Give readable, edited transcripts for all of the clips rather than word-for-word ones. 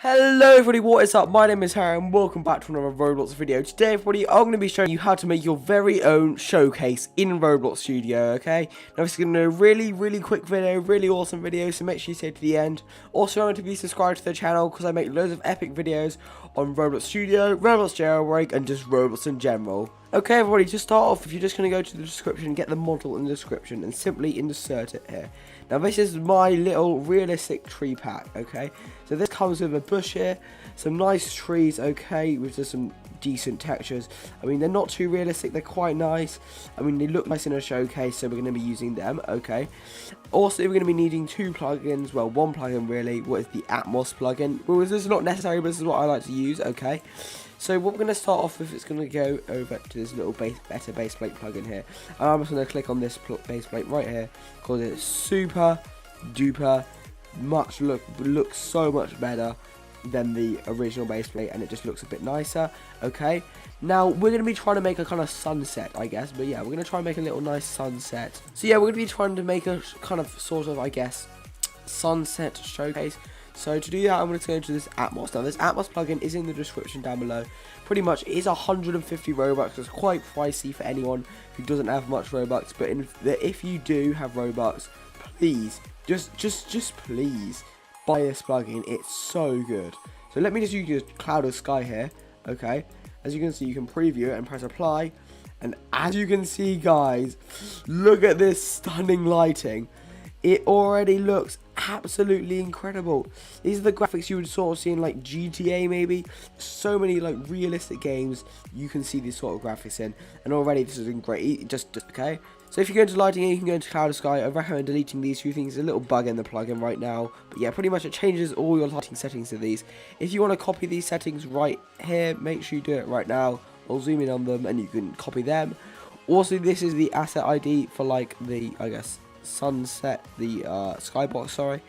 Hello everybody, what is up? My name is Harry and welcome back to another Roblox video. Today everybody, I'm going to be showing you how to make your very own showcase in Roblox Studio, okay? Now this is going to be a really quick video, really awesome video, so make sure you stay to the end. Also remember to be subscribed to the channel because I make loads of epic videos on Roblox Studio, Roblox Jailbreak and just Roblox in general. Okay everybody, to start off, if you're just going to go to the description, get the model in the description and simply insert it here. Now this is my little realistic tree pack, okay? So this comes with a bush here, some nice trees, okay, with just some decent textures. I mean, they're not too realistic, they're quite nice. I mean, they look nice in a showcase, so we're going to be using them, okay? Also, we're going to be needing two plugins, well, one plugin really, what is the Atmos plugin. Well, this is not necessary, but this is what I like to use, okay? So what we're going to start off with is going to go over to this little better base plate plugin here. And I'm just going to click on this base plate right here because it's super duper looks so much better than the original base plate, and it just looks a bit nicer. Okay, now we're going to be trying to make a kind of sunset, I guess, but yeah, we're going to try and make a little nice sunset. So yeah, we're going to be trying to make a kind of sort of, I guess, sunset showcase. So to do that, I'm going to go into this Atmos. Now this Atmos plugin is in the description down below. Pretty much it is 150 Robux. It's quite pricey for anyone who doesn't have much Robux, but if you do have Robux, please, just please buy this plugin. It's so good. So let me just use Cloud of Sky here, okay? As you can see, you can preview it and press apply. And as you can see, guys, look at this stunning lighting. It already looks absolutely incredible. These are the graphics you would sort of see in like GTA maybe. So many like realistic games you can see these sort of graphics in, and already this is great. Just okay. So if you go into lighting here, you can go into Cloud of Sky. I recommend deleting these two things. There's a little bug in the plugin right now, but yeah, pretty much it changes all your lighting settings to these. If you want to copy these settings right here, make sure you do it right now. I'll zoom in on them and you can copy them. Also, this is the asset ID for like the, I guess, sunset, the skybox, sorry,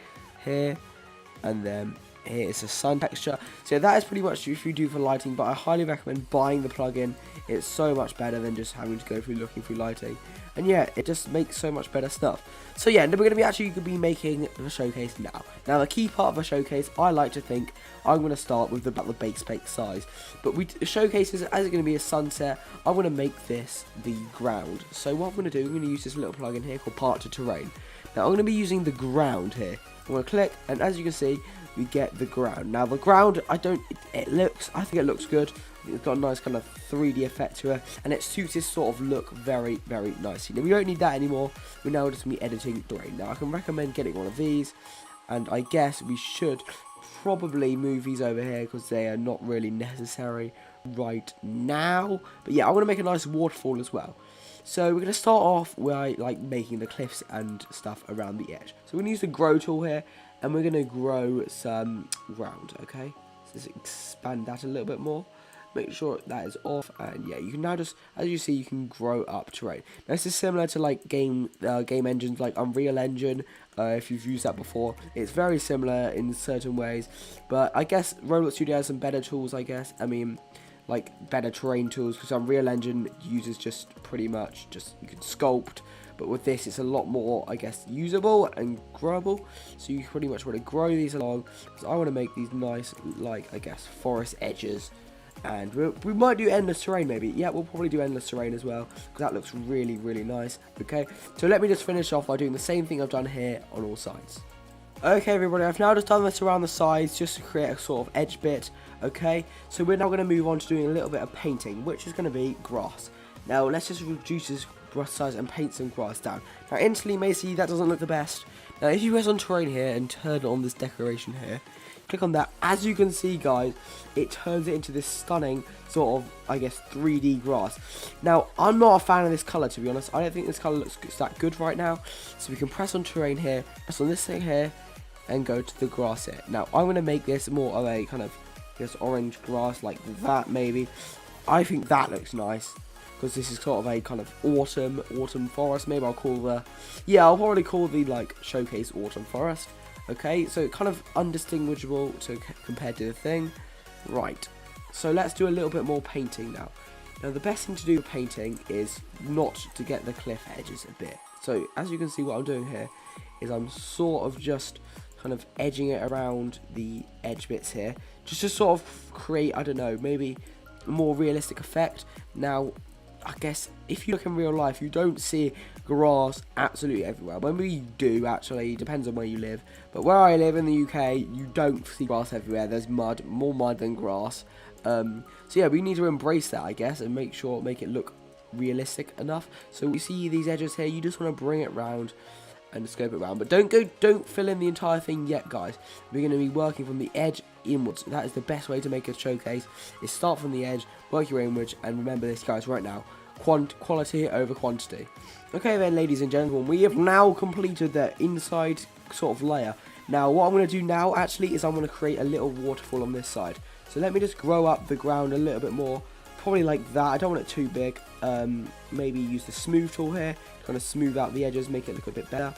here, and then here is a sun texture. So that is pretty much if you do for lighting, but I highly recommend buying the plugin. It's so much better than just having to go through looking through lighting, and yeah, it just makes so much better stuff. So yeah, and we're going to be actually making the showcase now. Now the key part of a showcase, I like to think, I'm going to start with about the base plate size, but showcases as it's going to be a sunset. I want to make this the ground. So what I'm going to do, I'm going to use this little plugin here called Part to Terrain. Now I'm going to be using the ground here. I'm going to click, and as you can see, we get the ground. Now the ground, I think it looks good. It's got a nice kind of 3D effect to it, and it suits this sort of look very nicely. Now we don't need that anymore. We're now just going to be editing terrain. Now I can recommend getting one of these, and I guess we should probably move these over here because they are not really necessary right now. But yeah, I want to make a nice waterfall as well. So we're going to start off by like making the cliffs and stuff around the edge. So we're going to use the grow tool here, and we're going to grow some ground, okay? So let's expand that a little bit more. Make sure that is off, and yeah, you can now just, as you see, you can grow up terrain. Now this is similar to like game engines like Unreal Engine. If you've used that before, it's very similar in certain ways, but I guess Roblox Studio has some better tools, I guess. I mean, like better terrain tools, because Unreal Engine uses just pretty much you can sculpt, but with this it's a lot more, I guess, usable and growable. So you pretty much want to grow these along, because I want to make these nice, like, I guess, forest edges. And we might do endless terrain maybe. Yeah, we'll probably do endless terrain as well, because that looks really nice. Okay, so let me just finish off by doing the same thing I've done here on all sides. Okay everybody, I've now just done this around the sides just to create a sort of edge bit. Okay, so we're now going to move on to doing a little bit of painting, which is going to be grass. Now let's just reduce this brush size and paint some grass down. Now instantly you may see that doesn't look the best. Now if you press on terrain here and turn on this decoration here, click on that, as you can see guys, it turns it into this stunning sort of, I guess, 3D grass. Now I'm not a fan of this colour, to be honest. I don't think this colour looks that good right now. So we can press on terrain here, press on this thing here, and go to the grass here. Now I'm going to make this more of a kind of, I guess, orange grass like that maybe. I think that looks nice, because this is sort of a kind of autumn forest. Maybe I'll probably call the like showcase autumn forest. Okay, so kind of undistinguishable compared to the thing. Right, so let's do a little bit more painting now. Now the best thing to do with painting is not to get the cliff edges a bit. So as you can see, what I'm doing here is I'm sort of just kind of edging it around the edge bits here, just to sort of create, I don't know, maybe a more realistic effect. Now, I guess if you look in real life, you don't see grass absolutely everywhere. Maybe you do, actually, it depends on where you live. But where I live in the UK, you don't see grass everywhere. There's mud, more mud than grass. So yeah, we need to embrace that, I guess, and make it look realistic enough. So you see these edges here, you just want to bring it round and scope it around, but don't fill in the entire thing yet, guys. We're going to be working from the edge inwards. That is the best way to make a showcase, is start from the edge, work your way inwards, and remember this, guys, right now, quality over quantity. Okay then, ladies and gentlemen, we have now completed the inside sort of layer. Now what I'm going to do now actually is I'm going to create a little waterfall on this side. So let me just grow up the ground a little bit more, probably like that. I don't want it too big. Maybe use the smooth tool here to kind of smooth out the edges, make it look a bit better.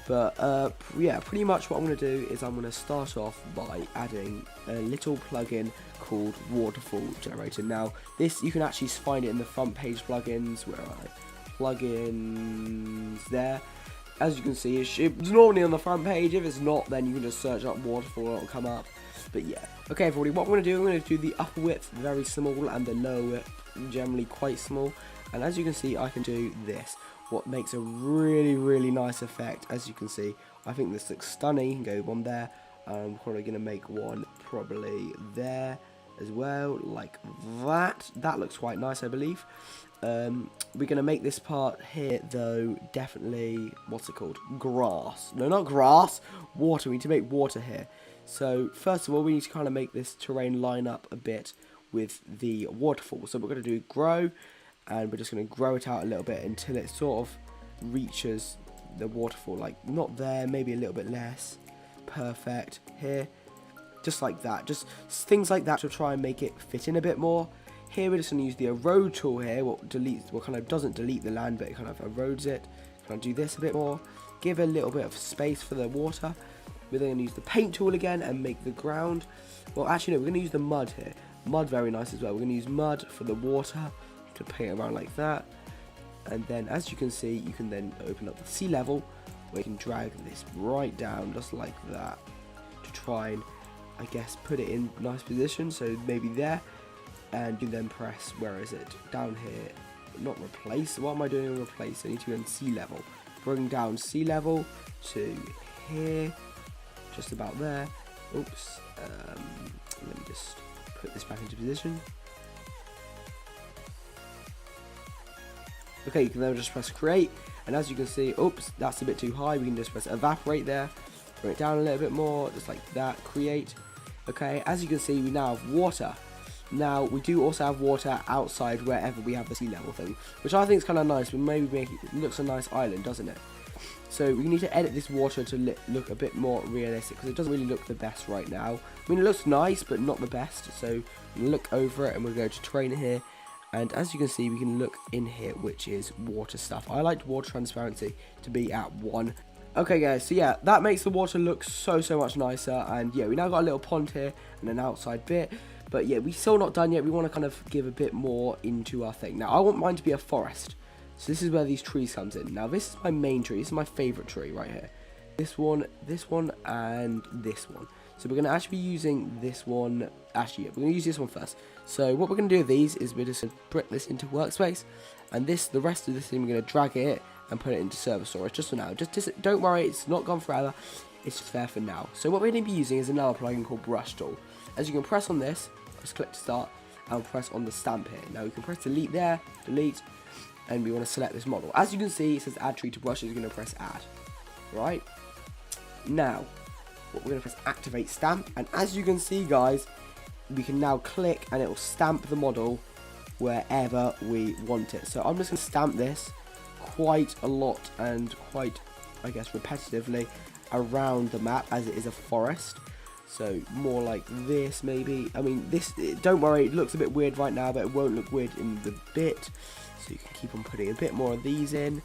But yeah, pretty much what I'm going to do is I'm going to start off by adding a little plugin called waterfall generator. Now this, you can actually find it in the front page plugins. Where are they? Plugins there. As you can see, it's normally on the front page. If it's not, then you can just search up waterfall, it'll come up. But yeah, okay everybody, what I'm going to do, I'm going to do the upper width very small and the lower width generally quite small. And as you can see, I can do this, what makes a really nice effect. As you can see, I think this looks stunning. You can go one there. I'm probably going to make one probably there as well, like that. That looks quite nice, I believe. We're going to make this part here, though, definitely, what's it called? Grass. No, not grass. Water. We need to make water here. So, first of all, we need to kind of make this terrain line up a bit with the waterfall. So, we're going to do grow, and we're just going to grow it out a little bit until it sort of reaches the waterfall. Like, not there, maybe a little bit less. Perfect. Here. Just like that. Just things like that to try and make it fit in a bit more. Here we're just going to use the erode tool here, what kind of doesn't delete the land, but it kind of erodes it. Kind of do this a bit more, give a little bit of space for the water. We're then going to use the paint tool again and make the ground. Well, actually no, we're going to use the mud here. Mud, very nice as well. We're going to use mud for the water to paint it around like that. And then, as you can see, you can then open up the sea level, where you can drag this right down, just like that, to try and, I guess, put it in nice position. So maybe there. And you then press, where is it? Down here. Not replace. What am I doing in replace? I need to be on sea level. Bring down sea level to here. Just about there. Oops. Let me just put this back into position. Okay, you can then just press create. And as you can see, oops, that's a bit too high. We can just press evaporate there. Bring it down a little bit more. Just like that. Create. Okay, as you can see, we now have water. Now, we do also have water outside wherever we have the sea level thing, which I think is kind of nice, but maybe make it looks a nice island, doesn't it? So we need to edit this water to look a bit more realistic, because it doesn't really look the best right now. I mean, it looks nice, but not the best. So we'll look over it, and we'll go to terrain here. And as you can see, we can look in here, which is water stuff. I like water transparency to be at 1. Okay guys, so yeah, that makes the water look so much nicer. And yeah, we now got a little pond here and an outside bit. But yeah, we're still not done yet. We want to kind of give a bit more into our thing. Now, I want mine to be a forest. So this is where these trees comes in. Now, this is my main tree. This is my favorite tree right here. This one, and this one. So we're going to actually be using this one. Actually, yeah, we're going to use this one first. So what we're going to do with these is we're just going to put this into workspace. And the rest of this thing, we're going to drag it and put it into server storage just for now. Just don't worry, it's not gone forever. It's just there for now. So what we're going to be using is another plugin called brush tool. As you can press on this, just click to start, and press on the stamp here. Now we can press delete there, delete, and we want to select this model. As you can see, it says add tree to brushes. You're going to press add. Right? Now, what we're going to press activate stamp, and as you can see, guys, we can now click and it will stamp the model wherever we want it. So I'm just going to stamp this quite a lot and quite, I guess, repetitively around the map, as it is a forest. So more like this maybe. I mean, this, don't worry, it looks a bit weird right now, but it won't look weird in the bit. So you can keep on putting a bit more of these in,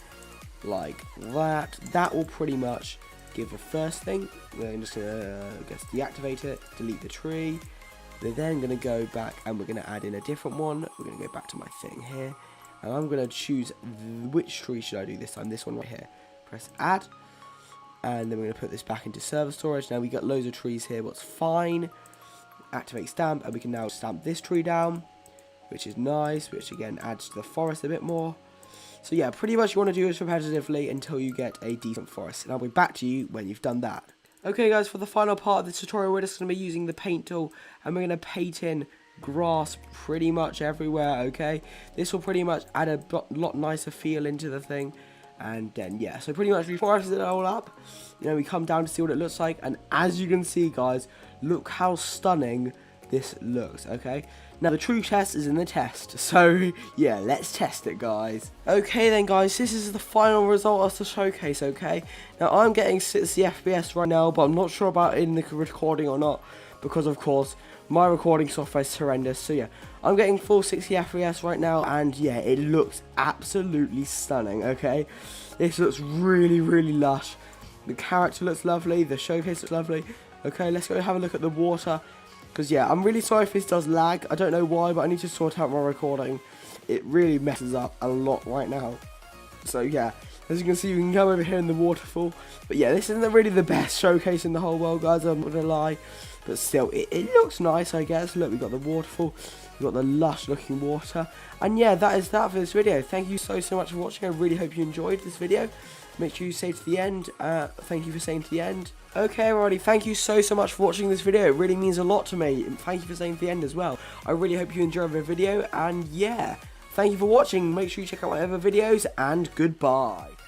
like that. That will pretty much give the first thing. We're just going to, I guess, deactivate it, delete the tree. We're then going to go back and we're going to add in a different one. We're going to go back to my thing here. And I'm going to choose which tree should I do this time. This one right here. Press add. And then we're going to put this back into server storage. Now we got loads of trees here, what's fine. Activate stamp, and we can now stamp this tree down, which is nice, which again adds to the forest a bit more. So yeah, pretty much you want to do this repetitively until you get a decent forest. And I'll be back to you when you've done that. Okay guys, for the final part of this tutorial, we're just going to be using the paint tool, and we're going to paint in grass pretty much everywhere, okay? This will pretty much add a lot nicer feel into the thing. And then yeah, so pretty much we forested it all up. You know, we come down to see what it looks like, and as you can see guys, look how stunning this looks, okay? Now the true test is in the test, so yeah, let's test it guys. Okay then guys, this is the final result of the showcase, okay? Now I'm getting 60 FPS right now, but I'm not sure about in the recording or not, because of course my recording software is horrendous. So yeah, I'm getting full 60 FPS right now, and yeah, it looks absolutely stunning, okay? This looks really, really lush. The character looks lovely, the showcase looks lovely. Okay, let's go have a look at the water. Because yeah, I'm really sorry if this does lag. I don't know why, but I need to sort out my recording. It really messes up a lot right now. So yeah, as you can see, we can go over here in the waterfall. But yeah, this isn't really the best showcase in the whole world, guys, I'm not going to lie. But still, it looks nice, I guess. Look, we've got the waterfall. We've got the lush looking water. And yeah, that is that for this video. Thank you so much for watching. I really hope you enjoyed this video. Make sure you stay to the end. Thank you for staying to the end. Okay, everybody, thank you so much for watching this video. It really means a lot to me. And thank you for staying to the end as well. I really hope you enjoyed the video. And yeah, thank you for watching. Make sure you check out my other videos. And goodbye.